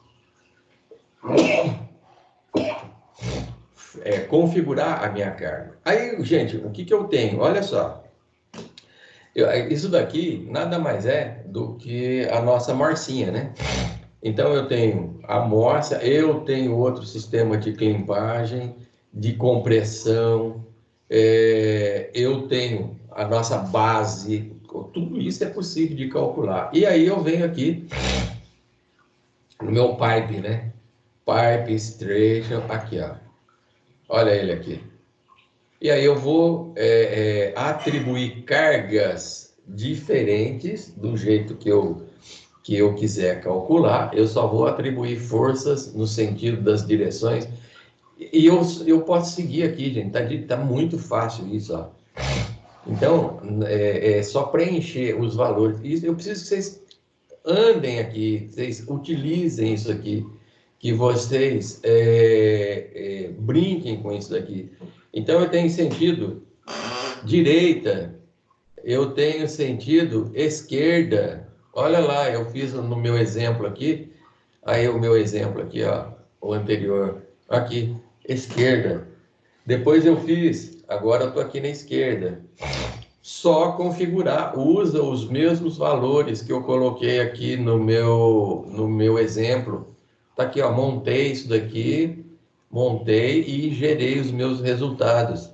[SPEAKER 1] configurar a minha carga. Aí, gente, o que eu tenho? Olha só. Isso daqui nada mais é do que a nossa morcinha, né? Então, eu tenho a morsa, eu tenho outro sistema de climpagem, de compressão, eu tenho a nossa base, tudo isso é possível de calcular. E aí eu venho aqui no meu pipe, né? Pipe extraction, aqui, ó. Olha ele aqui. E aí eu vou atribuir cargas diferentes do jeito que eu quiser calcular. Eu só vou atribuir forças no sentido das direções. E eu posso seguir aqui, gente. Tá muito fácil isso, ó. Então, é só preencher os valores. Isso, eu preciso que vocês andem aqui, vocês utilizem isso aqui, que vocês brinquem com isso daqui. Então, eu tenho sentido direita, eu tenho sentido esquerda. Olha lá, eu fiz no meu exemplo aqui, aí o meu exemplo aqui, ó, o anterior, aqui, esquerda. Depois eu fiz, agora eu estou aqui na esquerda. Só configurar, usa os mesmos valores que eu coloquei aqui no meu exemplo. Tá aqui, ó, montei isso daqui, montei e gerei os meus resultados.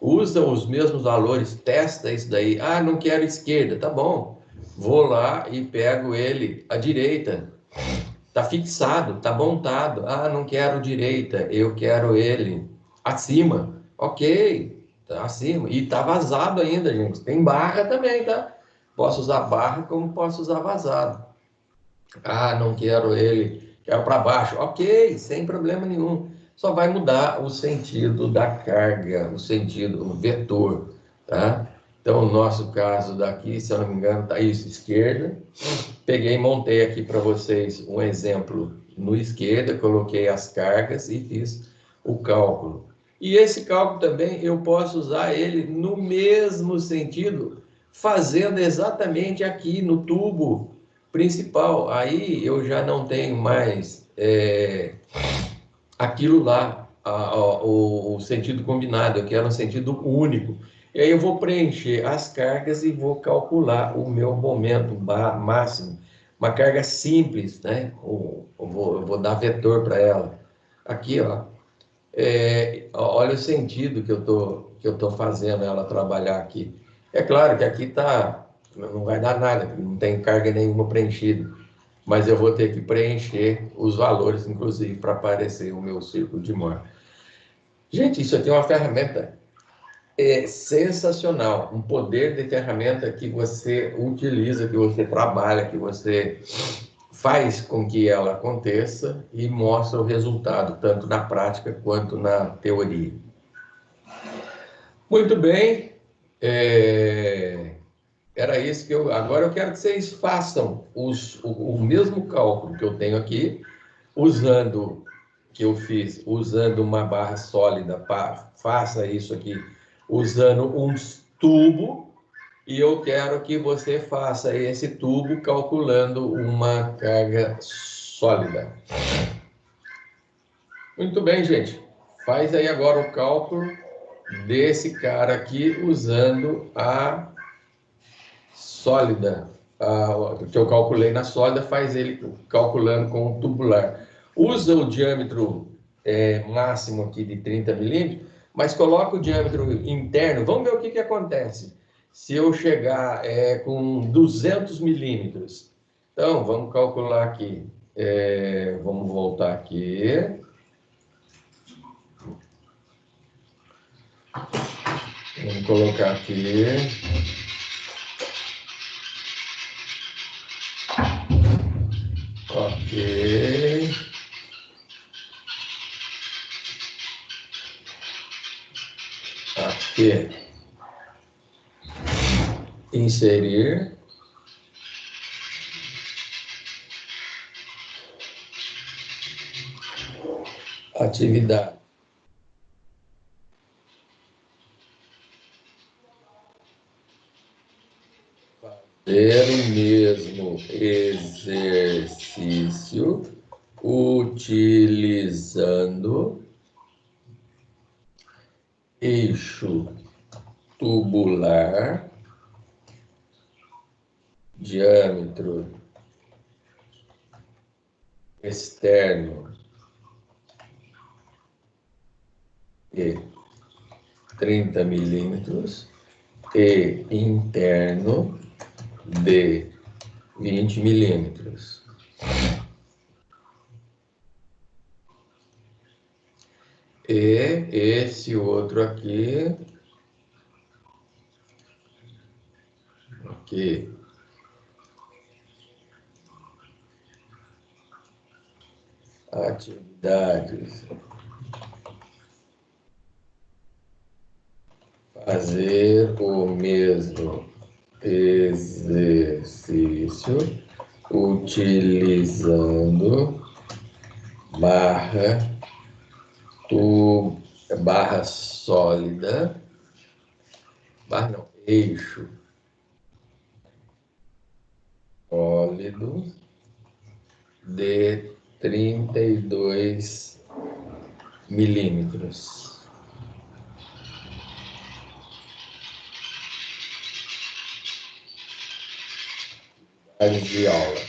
[SPEAKER 1] Usa os mesmos valores, testa isso daí. Ah, não quero esquerda, tá bom. Vou lá e pego ele à direita. Tá fixado, tá montado. Ah, não quero direita, eu quero ele acima. Ok, tá acima. E tá vazado ainda, gente. Tem barra também, tá? Posso usar barra como posso usar vazado. Ah, não quero ele, quero para baixo. Ok, sem problema nenhum. Só vai mudar o sentido da carga, o sentido, o vetor, tá? Então, o nosso caso daqui, se eu não me engano, tá isso, esquerda. Peguei e montei aqui para vocês um exemplo no esquerda, coloquei as cargas e fiz o cálculo. E esse cálculo também eu posso usar ele no mesmo sentido, fazendo exatamente aqui no tubo principal. Aí eu já não tenho mais aquilo lá, o sentido combinado, eu quero um sentido único. E aí eu vou preencher as cargas e vou calcular o meu momento máximo. Uma carga simples, né? Eu vou dar vetor para ela. Aqui, ó. Olha o sentido que eu tô fazendo ela trabalhar aqui. É claro que aqui não vai dar nada, não tem carga nenhuma preenchida, mas eu vou ter que preencher os valores, inclusive, para aparecer o meu círculo de Mohr. Gente, isso aqui é uma ferramenta sensacional, um poder de ferramenta que você utiliza, que você trabalha, que você faz com que ela aconteça e mostra o resultado, tanto na prática quanto na teoria. Muito bem, era isso que agora eu quero que vocês façam o mesmo cálculo que eu tenho aqui, que eu fiz usando uma barra sólida, faça isso aqui usando um tubo, e eu quero que você faça esse tubo calculando uma carga sólida. Muito bem, gente. Faz aí agora o cálculo desse cara aqui usando a sólida. Que eu calculei na sólida, faz ele calculando com o tubular. Usa o diâmetro máximo aqui de 30 milímetros, mas coloca o diâmetro interno. Vamos ver o que acontece se eu chegar com 200 milímetros. Então, vamos calcular aqui. Vamos voltar aqui. Vamos colocar aqui. Ok. Aqui. Inserir. Atividade. Fazer o mesmo exercício utilizando eixo tubular, diâmetro externo de 30 milímetros e interno de 20 milímetros. E esse outro aqui, aqui, atividades, fazer o mesmo exercício utilizando barra, barra sólida, barra não, eixo sólido de 32 milímetros. De aula.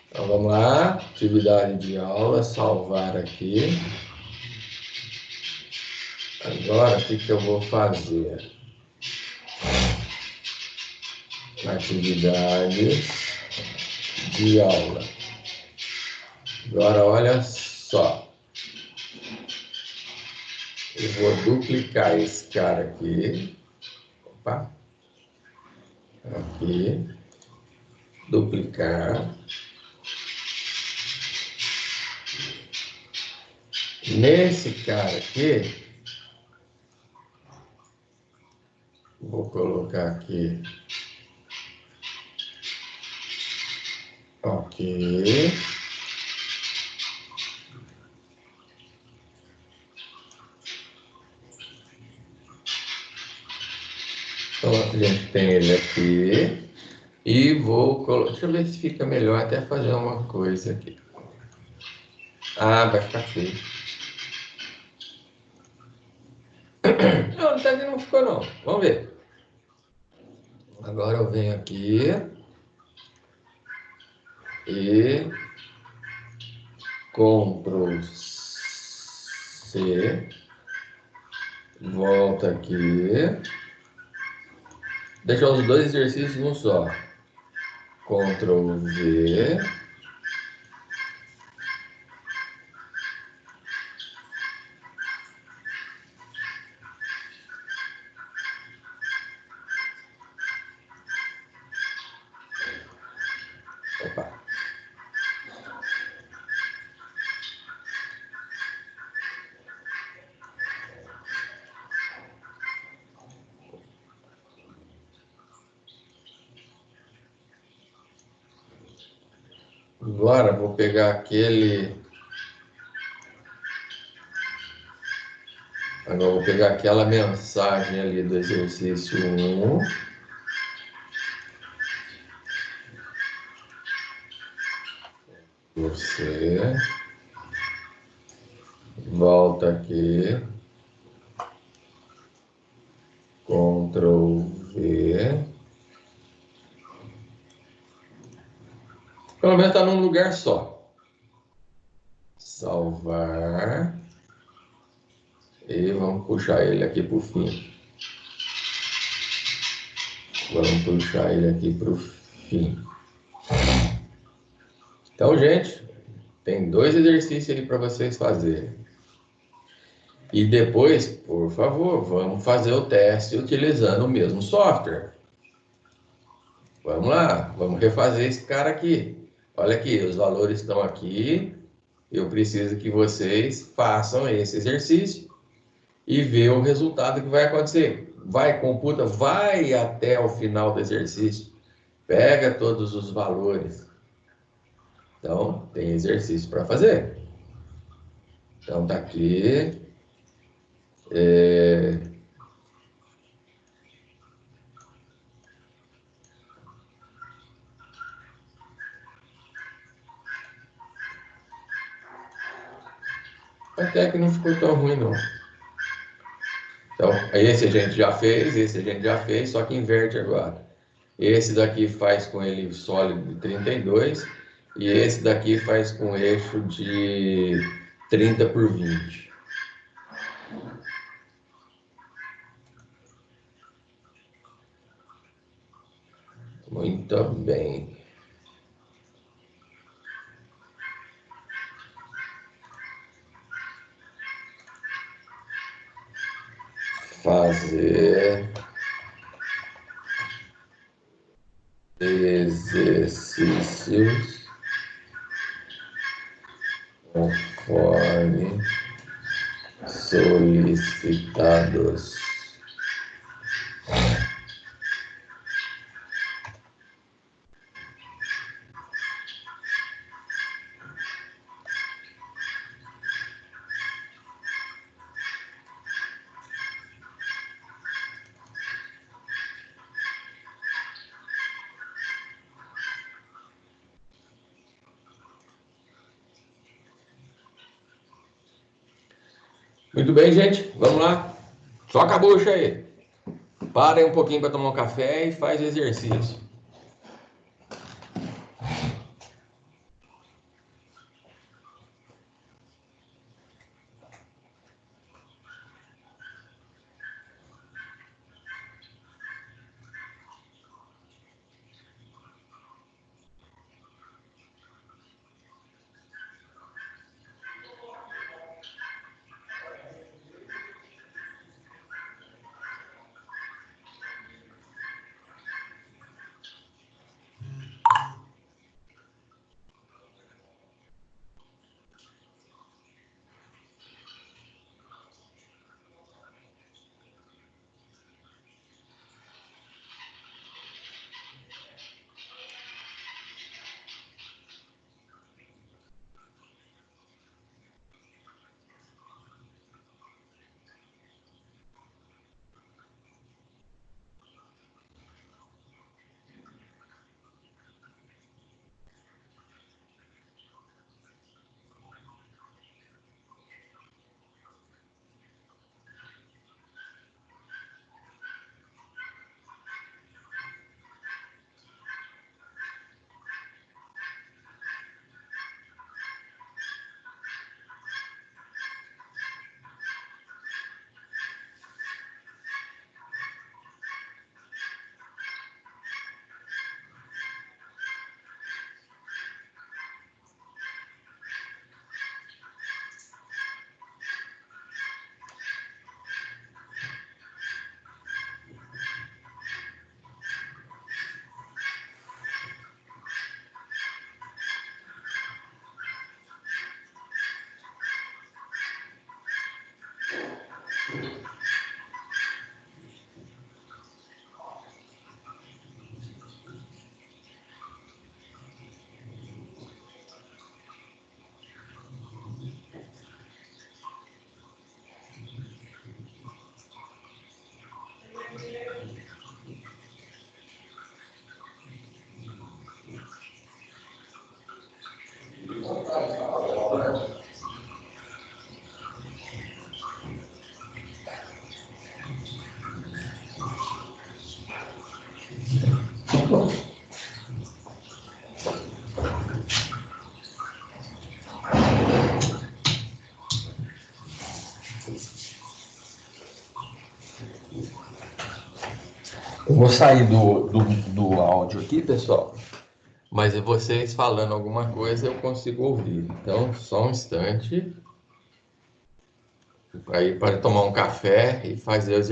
[SPEAKER 1] Então vamos lá, atividade de aula, salvar aqui. Agora o que eu vou fazer? Atividades de aula. Agora olha só. Eu vou duplicar esse cara aqui. Opa. Aqui. Duplicar. Nesse cara aqui, vou colocar aqui. Ok. Então a gente tem ele aqui. E vou colocar. Deixa eu ver se fica melhor até fazer uma coisa aqui. Ah, vai ficar feio. Não, até que não ficou não. Vamos ver. Agora eu venho aqui e Ctrl C, volta aqui, deixa os dois exercícios num só. Ctrl V, opa. Agora vou pegar aquele. Agora vou pegar aquela mensagem ali do exercício 1. Você volta aqui, Ctrl V. Pelo menos está num lugar só. Salvar. E vamos puxar ele aqui para o fim. Vamos puxar ele aqui para o fim. Então, gente, tem 2 exercícios ali para vocês fazerem. E depois, por favor, vamos fazer o teste utilizando o mesmo software. Vamos lá, vamos refazer esse cara aqui. Olha aqui, os valores estão aqui. Eu preciso que vocês façam esse exercício e vejam o resultado que vai acontecer. Vai, computa, vai até o final do exercício. Pega todos os valores. Então, tem exercício para fazer. Então, tá aqui. Até que não ficou tão ruim, não. Então, esse a gente já fez, esse a gente já fez, só que inverte agora. Esse daqui faz com ele sólido de 32 e esse daqui faz com eixo de 30 por 20. Muito bem. Fazer exercícios conforme solicitados. Muito bem, gente. Vamos lá. Toca a bucha aí. Parem um pouquinho para tomar um café e faz exercício. Eu vou sair do áudio aqui, pessoal, mas vocês falando alguma coisa eu consigo ouvir. Então, só um instante. Aí para tomar um café e fazer os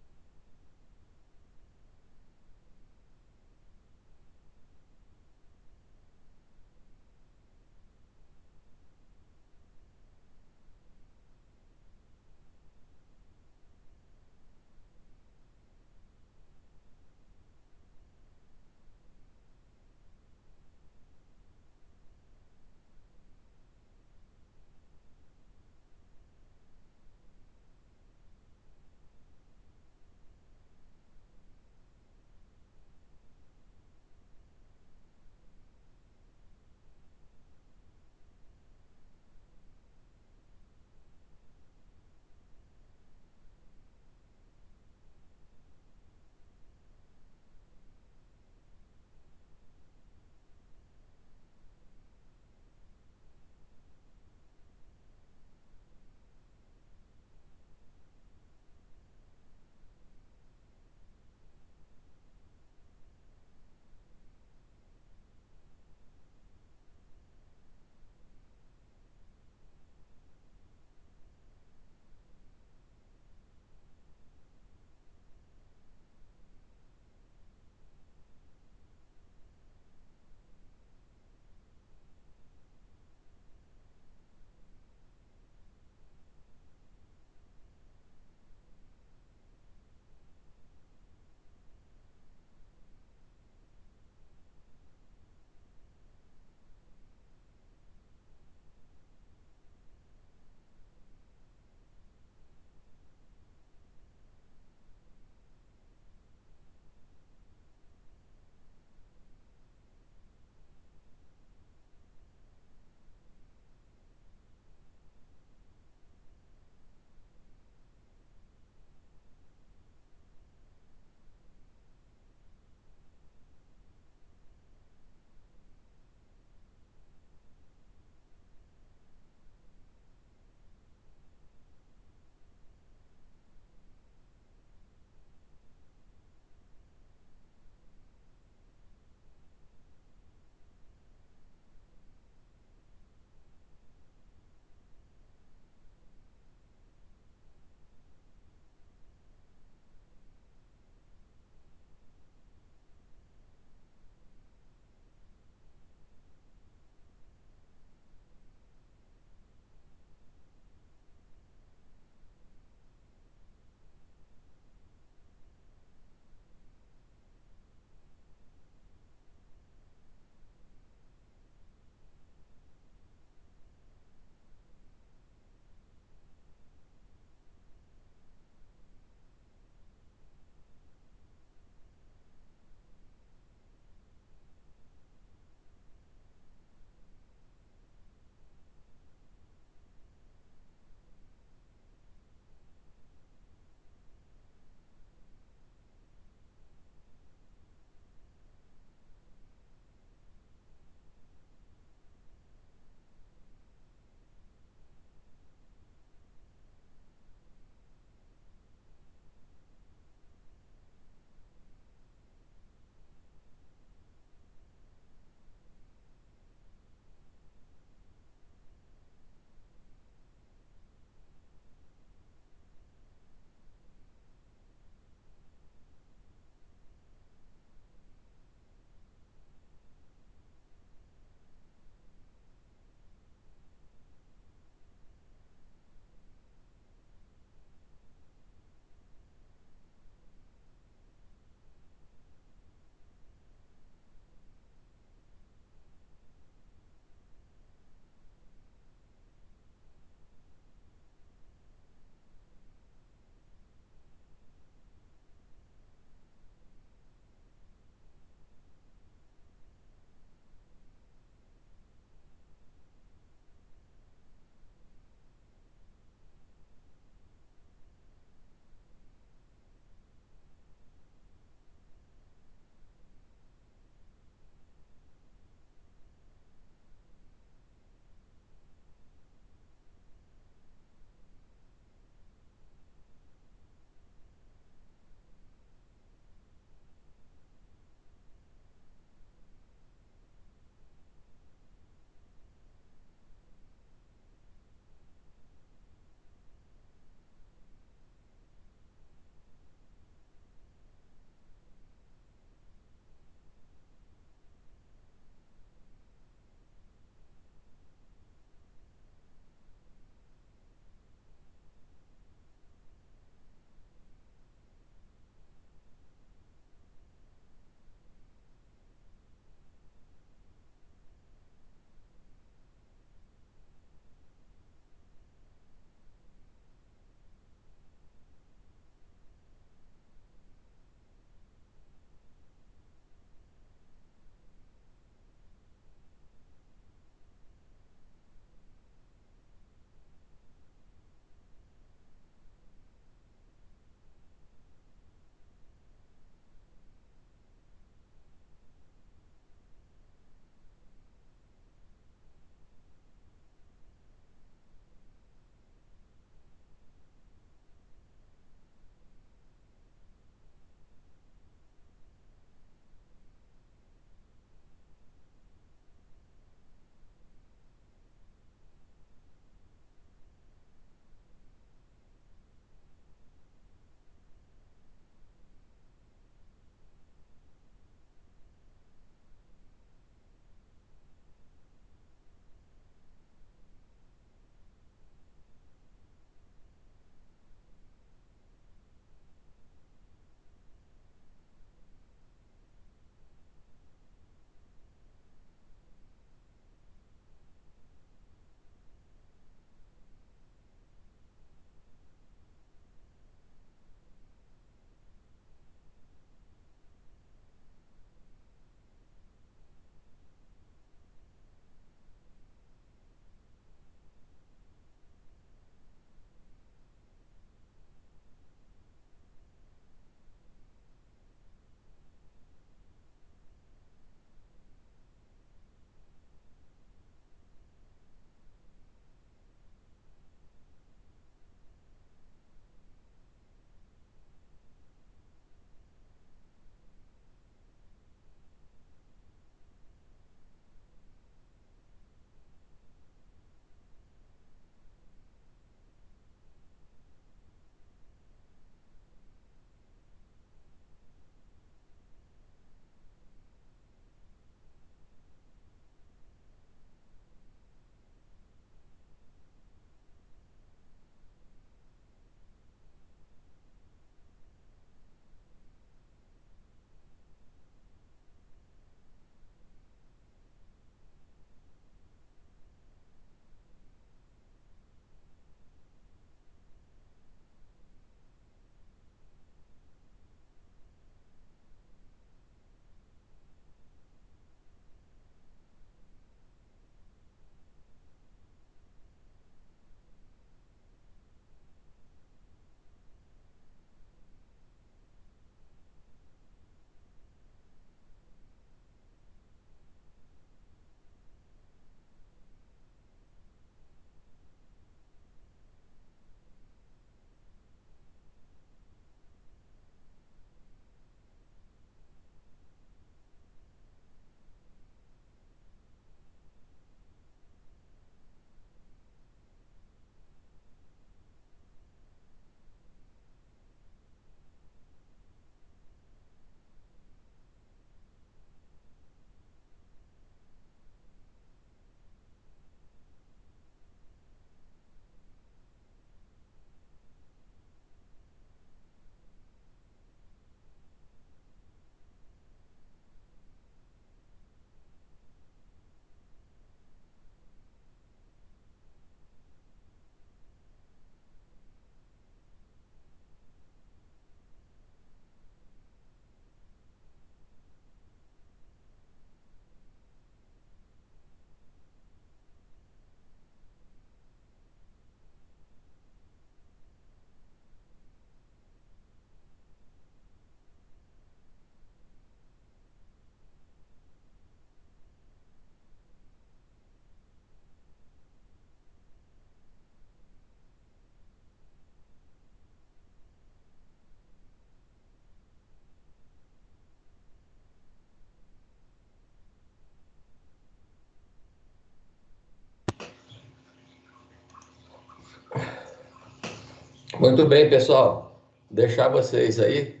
[SPEAKER 1] Muito bem, pessoal. Deixar vocês aí.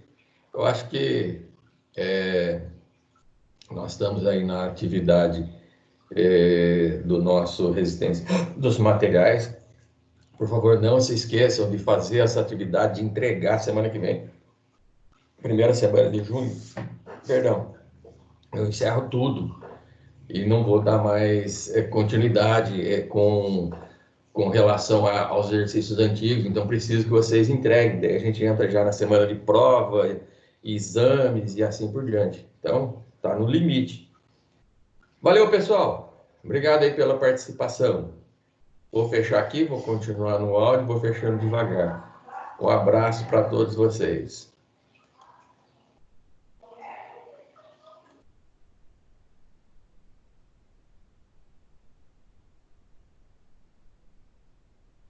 [SPEAKER 1] Eu acho que nós estamos aí na atividade do nosso resistência dos materiais. Por favor, não se esqueçam de fazer essa atividade, de entregar semana que vem, primeira semana de junho. Perdão, eu encerro tudo e não vou dar mais continuidade com relação aos exercícios antigos, então preciso que vocês entreguem. Daí a gente entra já na semana de prova, exames e assim por diante. Então, tá no limite. Valeu, pessoal. Obrigado aí pela participação. Vou fechar aqui, vou continuar no áudio, vou fechando devagar. Um abraço para todos vocês.